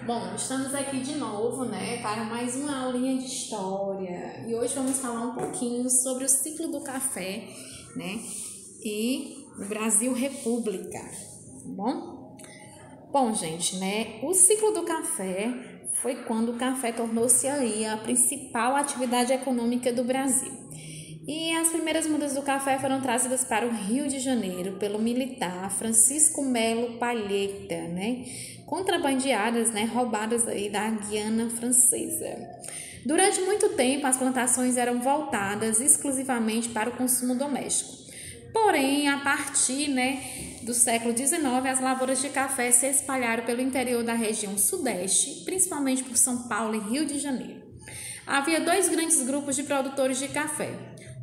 Bom, estamos aqui de novo, né, para mais uma aulinha de história e hoje vamos falar um pouquinho sobre o ciclo do café, né, e o Brasil República, tá bom? Bom, gente, né, o ciclo do café foi quando o café tornou-se aí a principal atividade econômica do Brasil. E as primeiras mudas do café foram trazidas para o Rio de Janeiro pelo militar Francisco Melo Palheta, né? Contrabandeadas, né? Roubadas aí da Guiana Francesa. Durante muito tempo, as plantações eram voltadas exclusivamente para o consumo doméstico. Porém, a partir, né, do século XIX, as lavouras de café se espalharam pelo interior da região sudeste, principalmente por São Paulo e Rio de Janeiro. Havia dois grandes grupos de produtores de café: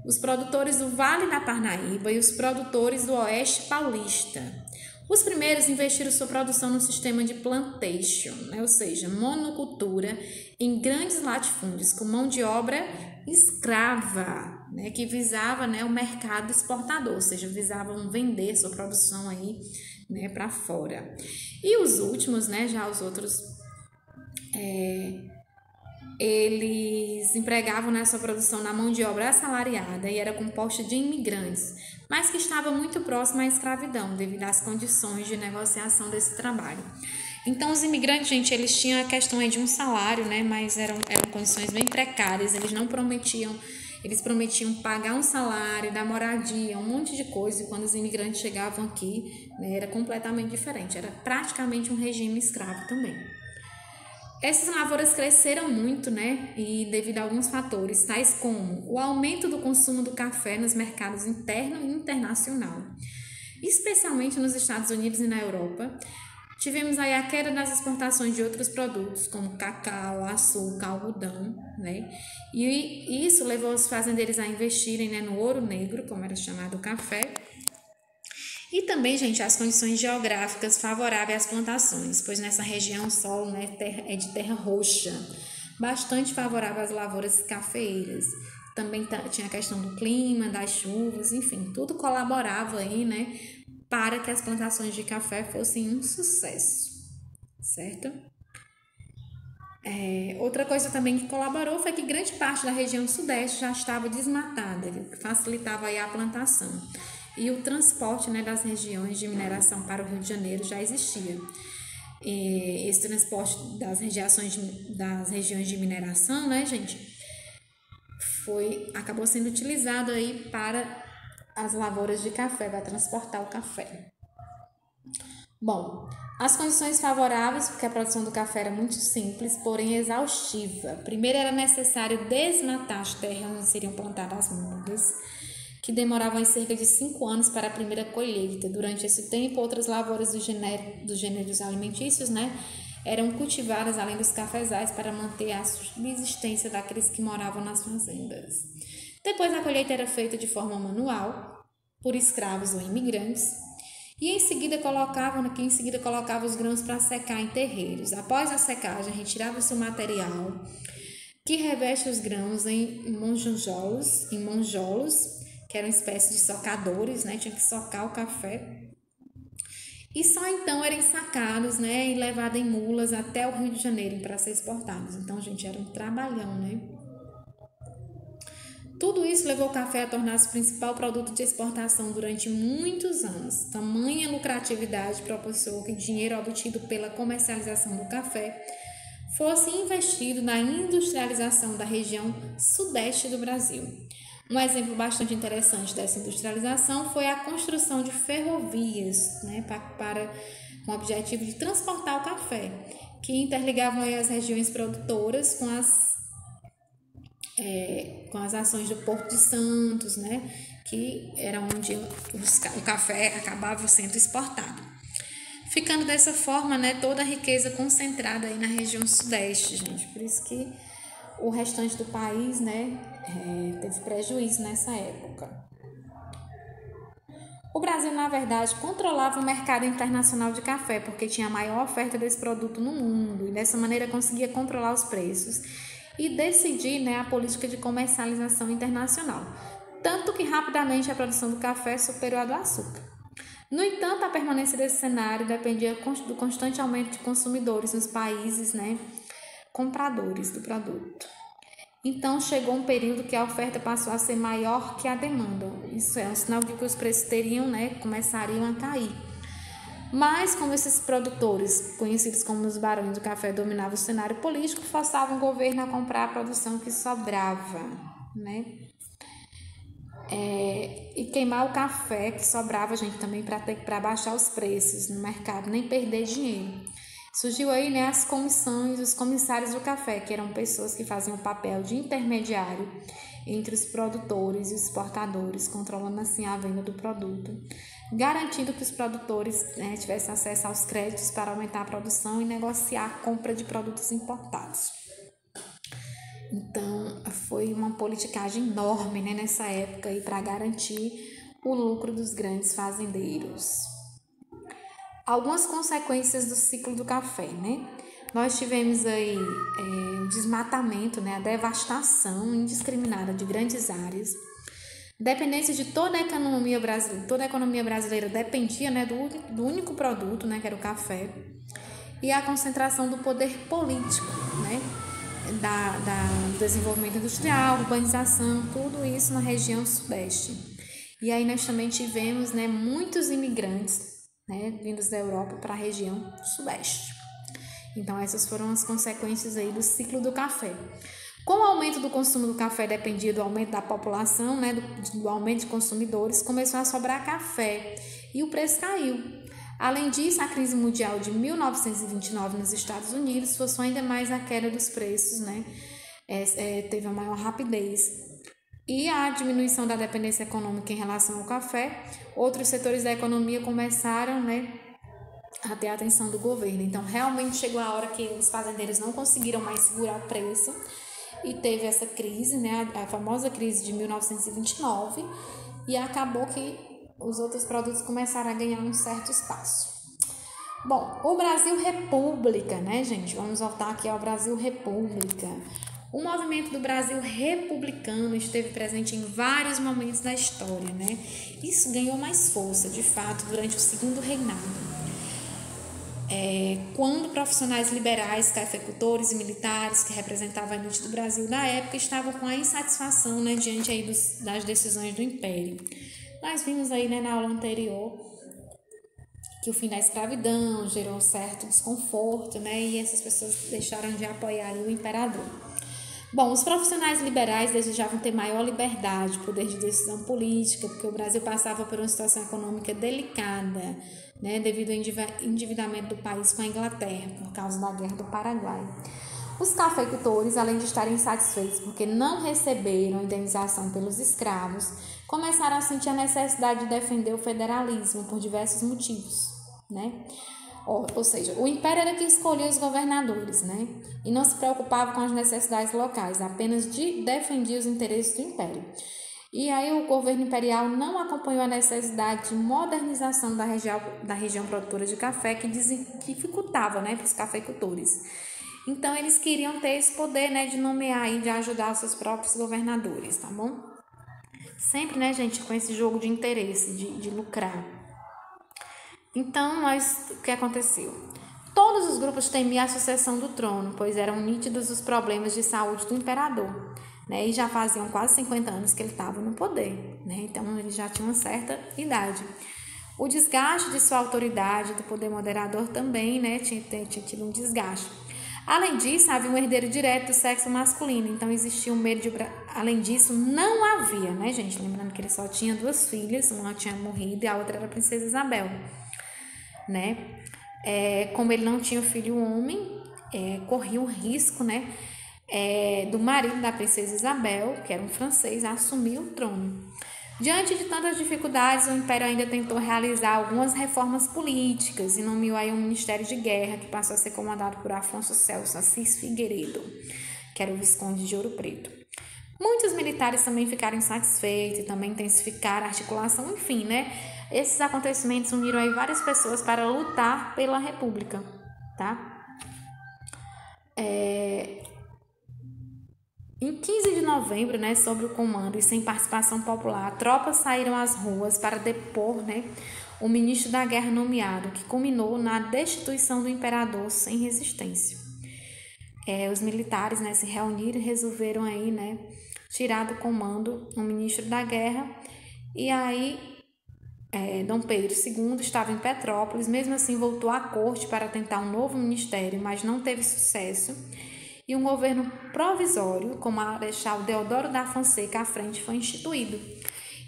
os produtores do Vale da Parnaíba e os produtores do Oeste Paulista. Os primeiros investiram sua produção no sistema de plantation, né, ou seja, monocultura em grandes latifúndios, com mão de obra escrava, né, que visava, né, o mercado exportador, ou seja, visavam vender sua produção aí, né, para fora. E os últimos, né, já os outros, eles empregavam nessa produção na mão de obra assalariada e era composta de imigrantes, mas que estava muito próxima à escravidão devido às condições de negociação desse trabalho. Então, os imigrantes, gente, eles tinham a questão aí de um salário, né, mas eram condições bem precárias, eles prometiam pagar um salário, dar moradia, um monte de coisa, e quando os imigrantes chegavam aqui, né, era completamente diferente, era praticamente um regime escravo também. Essas lavouras cresceram muito, né, e devido a alguns fatores, tais como o aumento do consumo do café nos mercados interno e internacional, especialmente nos Estados Unidos e na Europa. Tivemos aí a queda das exportações de outros produtos, como cacau, açúcar, algodão, né, e isso levou os fazendeiros a investirem, né, no ouro negro, como era chamado o café. E também, gente, as condições geográficas favoráveis às plantações, pois nessa região o solo, né, é de terra roxa, bastante favorável às lavouras cafeeiras. Também tinha a questão do clima, das chuvas, enfim, tudo colaborava aí, né, para que as plantações de café fossem um sucesso, certo? Outra coisa também que colaborou foi que grande parte da região sudeste já estava desmatada, o que facilitava aí a plantação. E o transporte, né, das regiões de mineração para o Rio de Janeiro já existia. Esse transporte das regiões de mineração, né, gente, acabou sendo utilizado aí para as lavouras de café, para transportar o café. Bom, as condições favoráveis, porque a produção do café era muito simples, porém exaustiva. Primeiro era necessário desmatar as terras onde seriam plantadas as mudas, que demoravam cerca de 5 anos para a primeira colheita. Durante esse tempo, outras lavouras dos gêneros alimentícios, né, eram cultivadas além dos cafezais para manter a subsistência daqueles que moravam nas fazendas. Depois, a colheita era feita de forma manual, por escravos ou imigrantes, e em seguida colocava os grãos para secar em terreiros. Após a secagem, retirava-se o material que reveste os grãos em monjolos, que eram espécies de socadores, né? Tinha que socar o café. E só então eram sacados, né? E levados em mulas até o Rio de Janeiro para ser exportados. Então, gente, era um trabalhão, né? Tudo isso levou o café a tornar-se o principal produto de exportação durante muitos anos. Tamanha lucratividade proporcionou que o dinheiro obtido pela comercialização do café fosse investido na industrialização da região sudeste do Brasil. Um exemplo bastante interessante dessa industrialização foi a construção de ferrovias, né, com o objetivo de transportar o café, que interligavam as regiões produtoras com as ações do Porto de Santos, né, que era onde o café acabava sendo exportado. Ficando dessa forma, né, toda a riqueza concentrada aí na região sudeste, gente. Por isso que o restante do país, né, teve prejuízo nessa época. O Brasil, na verdade, controlava o mercado internacional de café, porque tinha a maior oferta desse produto no mundo, e dessa maneira conseguia controlar os preços e decidir, né, a política de comercialização internacional. Tanto que rapidamente a produção do café superou a do açúcar. No entanto, a permanência desse cenário dependia do constante aumento de consumidores nos países, né, compradores do produto. Então, chegou um período que a oferta passou a ser maior que a demanda. Isso é um sinal de que os preços começariam a cair. Mas, como esses produtores, conhecidos como os barões do café, dominavam o cenário político, forçavam o governo a comprar a produção que sobrava, né? E queimar o café que sobrava, gente, também para baixar os preços no mercado, nem perder dinheiro. Surgiu aí, né, as comissões, os comissários do café, que eram pessoas que faziam o papel de intermediário entre os produtores e os exportadores, controlando assim a venda do produto, garantindo que os produtores, né, tivessem acesso aos créditos para aumentar a produção e negociar a compra de produtos importados. Então, foi uma politicagem enorme, né, nessa época para garantir o lucro dos grandes fazendeiros. Algumas consequências do ciclo do café, né? Nós tivemos aí o desmatamento, né, a devastação indiscriminada de grandes áreas, dependência de toda a economia brasileira dependia, né, do único produto, né, que era o café, e a concentração do poder político, né, do desenvolvimento industrial, urbanização, tudo isso na região sudeste. E aí nós também tivemos, né, muitos imigrantes, né, vindos da Europa para a região sudeste. Então essas foram as consequências aí do ciclo do café. Com o aumento do consumo do café dependia do aumento da população, né, do aumento de consumidores, começou a sobrar café e o preço caiu. Além disso, a crise mundial de 1929 nos Estados Unidos forçou ainda mais a queda dos preços, né, teve a maior rapidez. E a diminuição da dependência econômica em relação ao café, outros setores da economia começaram, né, a ter a atenção do governo. Então, realmente chegou a hora que os fazendeiros não conseguiram mais segurar o preço e teve essa crise, né, a famosa crise de 1929, e acabou que os outros produtos começaram a ganhar um certo espaço. Bom, o Brasil República, né, gente? Vamos voltar aqui ao Brasil República. O movimento do Brasil republicano esteve presente em vários momentos da história, né? Isso ganhou mais força, de fato, durante o segundo reinado. Quando profissionais liberais, cafeicultores e militares que representavam a elite do Brasil da época estavam com a insatisfação, né, diante aí das decisões do Império. Nós vimos aí, né, na aula anterior que o fim da escravidão gerou um certo desconforto, né, e essas pessoas deixaram de apoiar o imperador. Bom, os profissionais liberais desejavam ter maior liberdade, poder de decisão política, porque o Brasil passava por uma situação econômica delicada, né, devido ao endividamento do país com a Inglaterra, por causa da Guerra do Paraguai. Os cafeicultores, além de estarem insatisfeitos porque não receberam indenização pelos escravos, começaram a sentir a necessidade de defender o federalismo por diversos motivos, né? Ou seja, o império era que escolhia os governadores, né? E não se preocupava com as necessidades locais, apenas defendia os interesses do império. E aí o governo imperial não acompanhou a necessidade de modernização da região produtora de café, que dificultava, né, para os cafeicultores. Então eles queriam ter esse poder, né, de nomear e de ajudar os seus próprios governadores, tá bom? Sempre, né, gente, com esse jogo de interesse, de lucrar. Então, o que aconteceu? Todos os grupos temiam a sucessão do trono, pois eram nítidos os problemas de saúde do imperador, né? E já faziam quase 50 anos que ele estava no poder, né? Então, ele já tinha uma certa idade. O desgaste de sua autoridade, do poder moderador também, né, tinha tido um desgaste. Além disso, havia um herdeiro direto do sexo masculino, então existia um medo de... Além disso, não havia, né, gente? Lembrando que ele só tinha 2 filhas, uma tinha morrido e a outra era a princesa Isabel, né? Como ele não tinha filho homem, corria o risco, né, do marido da princesa Isabel, que era um francês, assumir o trono. Diante de tantas dificuldades, o Império ainda tentou realizar algumas reformas políticas e nomeou aí um Ministério de Guerra, que passou a ser comandado por Afonso Celso Assis Figueiredo, que era o Visconde de Ouro Preto. Muitos militares também ficaram insatisfeitos e também intensificaram a articulação, enfim, né? Esses acontecimentos uniram aí várias pessoas para lutar pela República, tá? Em 15 de novembro, né, sob o comando e sem participação popular, tropas saíram às ruas para depor, né, o ministro da guerra nomeado, que culminou na destituição do imperador sem resistência. Os militares, né, se reuniram e resolveram aí, né, tirar do comando o ministro da guerra. E aí Dom Pedro II estava em Petrópolis, mesmo assim voltou à corte para tentar um novo ministério, mas não teve sucesso. E um governo provisório, com o Marechal Deodoro da Fonseca à frente, foi instituído.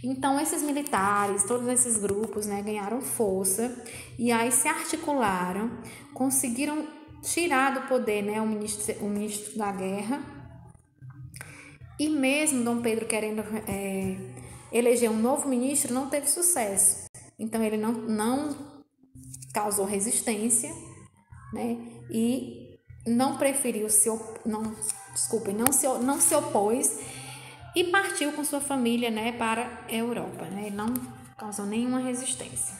Então, esses militares, todos esses grupos, né, ganharam força e aí se articularam, conseguiram tirar do poder, né, o ministro da guerra. E mesmo Dom Pedro querendo eleger um novo ministro, não teve sucesso. Então, ele não causou resistência, né, e não preferiu não se opôs e partiu com sua família, né, para a Europa, né, ele não causou nenhuma resistência.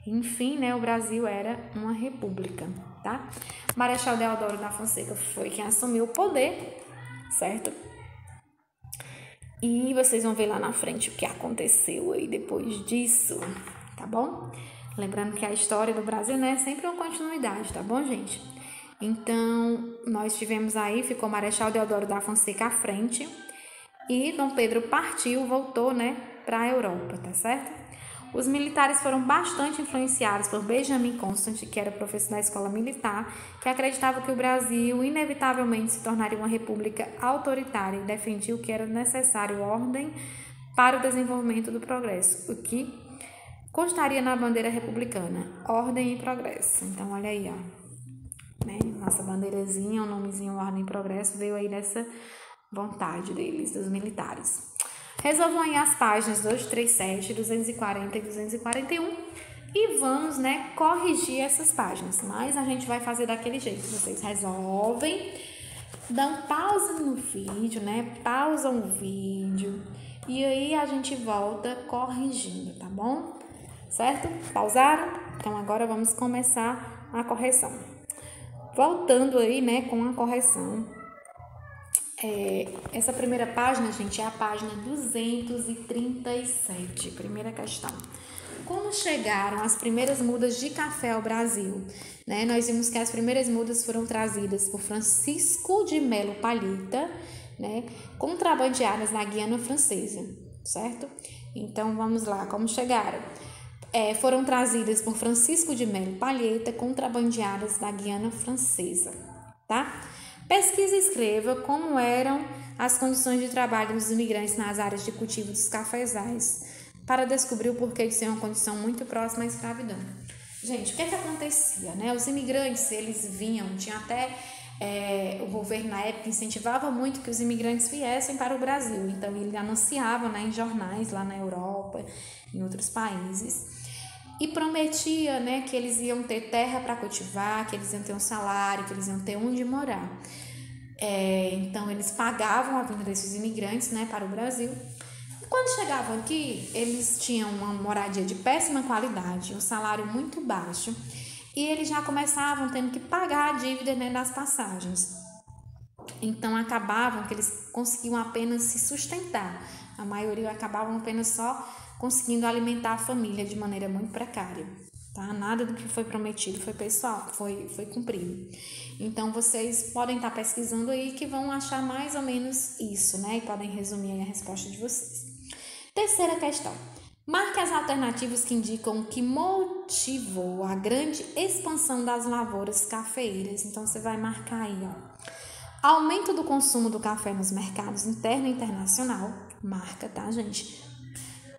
Enfim, né, o Brasil era uma república, tá? Marechal Deodoro da Fonseca foi quem assumiu o poder, certo? E vocês vão ver lá na frente o que aconteceu aí depois disso, tá bom? Lembrando que a história do Brasil, né, é sempre uma continuidade, tá bom, gente? Então, nós tivemos aí, ficou Marechal Deodoro da Fonseca à frente e Dom Pedro partiu, voltou, né, para a Europa, tá certo? Os militares foram bastante influenciados por Benjamin Constant, que era professor da escola militar, que acreditava que o Brasil inevitavelmente se tornaria uma república autoritária e defendia que era necessário ordem para o desenvolvimento do progresso, o que constaria na bandeira republicana, ordem e progresso. Então, olha aí, ó, né? Nossa bandeirazinha, o nomezinho ordem e progresso veio aí dessa vontade deles, dos militares. Resolvam aí as páginas 237, 240 e 241 e vamos, né, corrigir essas páginas. Mas a gente vai fazer daquele jeito. Vocês resolvem, dão pausa no vídeo, né? Pausam o vídeo e aí a gente volta corrigindo, tá bom? Certo? Pausaram? Então agora vamos começar a correção. Voltando aí, né, com a correção. Essa primeira página, gente, é a página 237, primeira questão. Como chegaram as primeiras mudas de café ao Brasil? Né? Nós vimos que as primeiras mudas foram trazidas por Francisco de Melo Palheta, né, contrabandeadas na Guiana Francesa, certo? Então, vamos lá, como chegaram? Foram trazidas por Francisco de Melo Palheta, contrabandeadas da Guiana Francesa, tá? Pesquisa e escreva como eram as condições de trabalho dos imigrantes nas áreas de cultivo dos cafezais, para descobrir o porquê de ser uma condição muito próxima à escravidão. Gente, o que acontecia, né? Os imigrantes, eles vinham, tinha até o governo na época incentivava muito que os imigrantes viessem para o Brasil, então ele anunciava, né, em jornais lá na Europa, em outros países, e prometia, né, que eles iam ter terra para cultivar, que eles iam ter um salário, que eles iam ter onde morar. Então, eles pagavam a vinda desses imigrantes, né, para o Brasil. E quando chegavam aqui, eles tinham uma moradia de péssima qualidade, um salário muito baixo, e eles já começavam tendo que pagar a dívida, né, das passagens. Então, acabavam que eles conseguiam apenas se sustentar. A maioria acabavam apenas só conseguindo alimentar a família de maneira muito precária, tá? Nada do que foi prometido foi pessoal, foi cumprido. Então, vocês podem estar pesquisando aí que vão achar mais ou menos isso, né? E podem resumir aí a resposta de vocês. Terceira questão. Marque as alternativas que indicam o que motivou a grande expansão das lavouras cafeeiras. Então, você vai marcar aí, ó. Aumento do consumo do café nos mercados interno e internacional. Marca, tá, gente?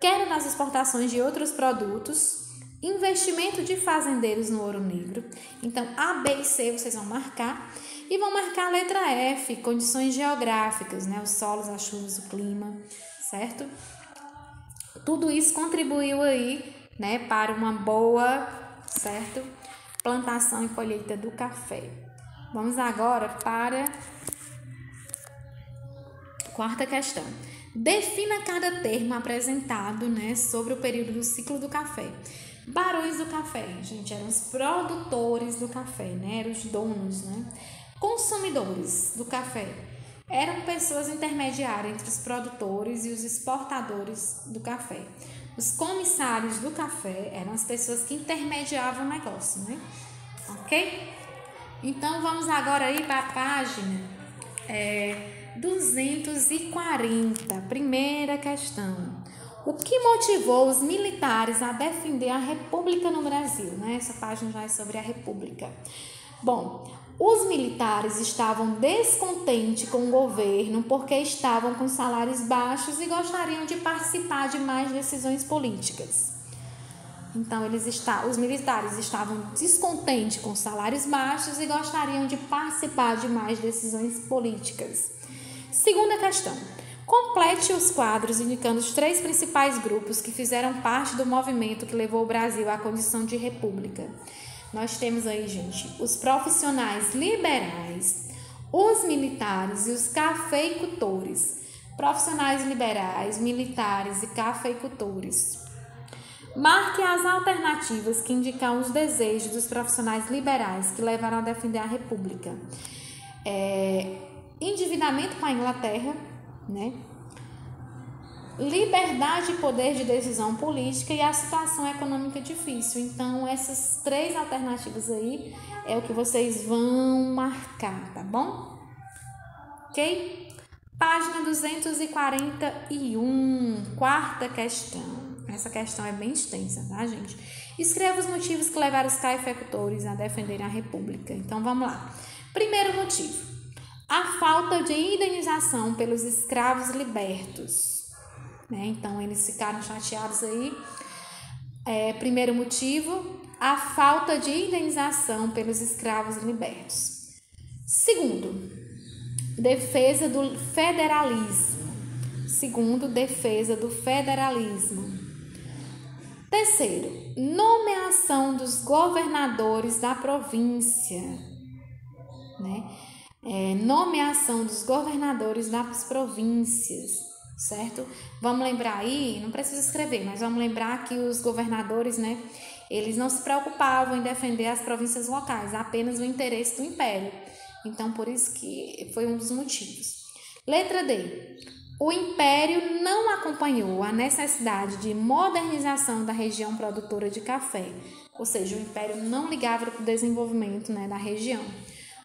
Queda nas exportações de outros produtos, investimento de fazendeiros no ouro negro. Então, A, B e C vocês vão marcar. E vão marcar a letra F, condições geográficas, né? Os solos, as chuvas, o clima, certo? Tudo isso contribuiu aí, né, para uma boa, certo, plantação e colheita do café. Vamos agora para a quarta questão. Defina cada termo apresentado, né, sobre o período do ciclo do café. Barões do café, gente, eram os produtores do café, né, eram os donos, né. Consumidores do café eram pessoas intermediárias entre os produtores e os exportadores do café. Os comissários do café eram as pessoas que intermediavam o negócio, né? Ok? Então, vamos agora aí para a página 240, primeira questão. O que motivou os militares a defender a República no Brasil? Né? Essa página já é sobre a República. Bom, os militares estavam descontentes com o governo porque estavam com salários baixos e gostariam de participar de mais decisões políticas. Então, os militares estavam descontentes com salários baixos e gostariam de participar de mais decisões políticas. Segunda questão. Complete os quadros indicando os 3 principais grupos que fizeram parte do movimento que levou o Brasil à condição de república. Nós temos aí, gente, os profissionais liberais, os militares e os cafeicultores. Profissionais liberais, militares e cafeicultores. Marque as alternativas que indicam os desejos dos profissionais liberais que levaram a defender a República. Endividamento com a Inglaterra, né? Liberdade e poder de decisão política e a situação econômica difícil. Então, essas 3 alternativas aí é o que vocês vão marcar, tá bom? Ok? Página 241, quarta questão. Essa questão é bem extensa, tá, gente? Escreva os motivos que levaram os cafeicultores a defenderem a República. Então, vamos lá. Primeiro motivo. A falta de indenização pelos escravos libertos. Né? Então, eles ficaram chateados aí. Primeiro motivo, a falta de indenização pelos escravos libertos. Segundo, defesa do federalismo. Terceiro, nomeação dos governadores da província. Né? Nomeação dos governadores das províncias, certo? Vamos lembrar aí, não precisa escrever, mas vamos lembrar que os governadores, né, eles não se preocupavam em defender as províncias locais, apenas o interesse do império. Então, por isso que foi um dos motivos. Letra D. O império não acompanhou a necessidade de modernização da região produtora de café, ou seja, o império não ligava para o desenvolvimento, né, da região.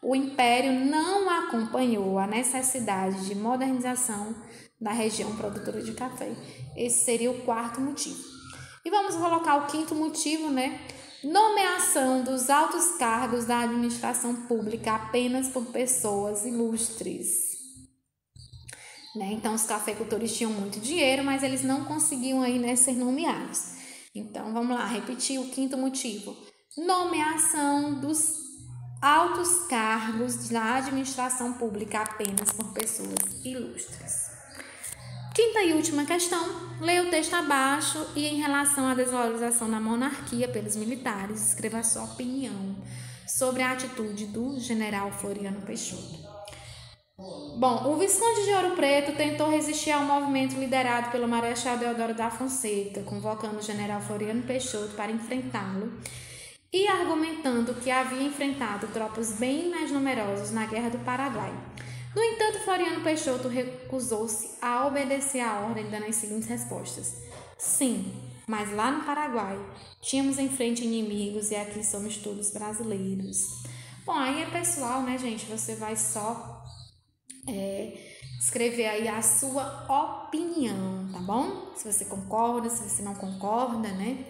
O império não acompanhou a necessidade de modernização da região produtora de café. Esse seria o quarto motivo. E vamos colocar o quinto motivo, né? Nomeação dos altos cargos da administração pública apenas por pessoas ilustres. Né? Então, os cafeicultores tinham muito dinheiro, mas eles não conseguiam aí, né, ser nomeados. Então, vamos lá, repetir o quinto motivo. Nomeação dos altos cargos da administração pública apenas por pessoas ilustres. Quinta e última questão, leia o texto abaixo e em relação à desvalorização da monarquia pelos militares, escreva a sua opinião sobre a atitude do general Floriano Peixoto. Bom, o Visconde de Ouro Preto tentou resistir ao movimento liderado pelo Marechal Deodoro da Fonseca, convocando o general Floriano Peixoto para enfrentá-lo e argumentando que havia enfrentado tropas bem mais numerosas na Guerra do Paraguai. No entanto, Floriano Peixoto recusou-se a obedecer à ordem, dando as seguintes respostas. Sim, mas lá no Paraguai tínhamos em frente inimigos e aqui somos todos brasileiros. Bom, aí é pessoal, né, gente? Você vai só escrever aí a sua opinião, tá bom? Se você concorda, se você não concorda, né?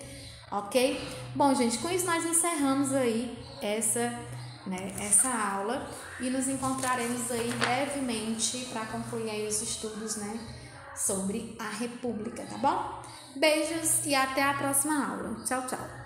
Ok? Bom, gente, com isso nós encerramos aí essa aula e nos encontraremos aí brevemente para concluir aí os estudos, né, sobre a República, tá bom? Beijos e até a próxima aula. Tchau, tchau!